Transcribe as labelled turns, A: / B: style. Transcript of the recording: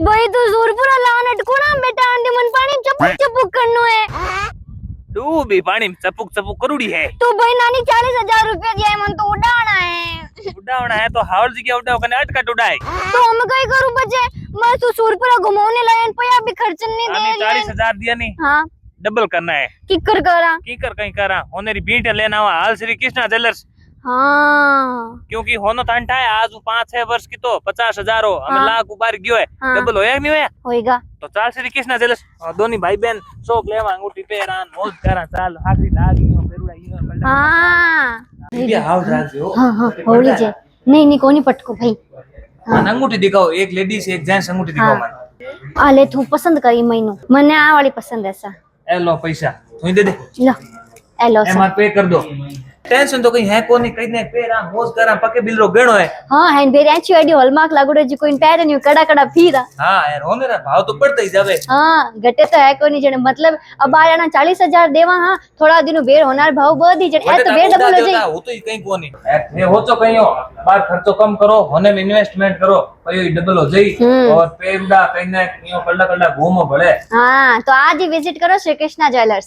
A: भाई तू सूरपुरा लान अटकोना बेटा आंधी मन पानी चपुक चपुक करनो है
B: डूबी पानी में चपुक चपुक करूड़ी है
A: तो भाई नानी 40,000 रुपया दिया है मन तो उड़ाना है
B: उड़ावना है तो हावड़ जी क्या उड़ाव कने अटकट उड़ाए
A: तो हम कई करू बचे मैं तो सूरपुरा घुमाने लायन पया भी खर्च नहीं दे
B: आने 40,000 दिया नहीं
A: हां
B: डबल करना है
A: किकर करा
B: कीकर कहीं करा होनेरी बीट लेना हुआ हाल श्री कृष्णा ज्वेलर्स
A: हां
B: क्योंकि होनो तंटा है आज 5-6 वर्ष की तो 50,000 हो हमें
A: हाँ।
B: लाख ऊपर गयो है
A: हाँ।
B: डबल होया नहीं होया
A: होएगा
B: तो चाल श्री कृष्णा ज्वेलर्स दोनी भाई बहन शौक लेवा अंगूठी पेरान मौज करा चाल आखरी लागी हो पेरुड़ा यो पलटा
A: हां
B: ये हाउ राज हो
A: हां हां होली जे नहीं कोनी पटको भाई
B: मन अंगूठी दिखाओ एक लेडीज एक जेंट्स अंगूठी दिखाओ मन
A: आ ले तू पसंद करी महीनो मने आ वाली पसंद है सा
B: ए लो पैसा तू दे दे
A: लो एलो
B: एम पे कर दो टेंशन तो कहीं है कोनी कहीं ने पेरा मोज करा पके बिलरो गणो है
A: हां है बेरे आची वाडी हॉलमार्क लागुड़ो जी कोई पैर न्यू कड़ा कड़ा फीरा
B: हां यार होने रा भाव तो बढ़ता ही जावे
A: हां घटे तो है कोनी जने मतलब अब आयाना 40,000 देवा हां थोड़ा दिनो बेर होनार भाव बधी जने ए तो बेर डबल हो जाई
B: हो तो ही कहीं कोनी ये हो तो कहीं हो बार खर्चो कम करो होने में इन्वेस्टमेंट करो कहीं डबल हो जाई और पेरुड़ा कहीं ने यो कल्ला कल्ला घूमो भले
A: हां तो आज ही विजिट करो श्री कृष्णा ज्वेलर्स।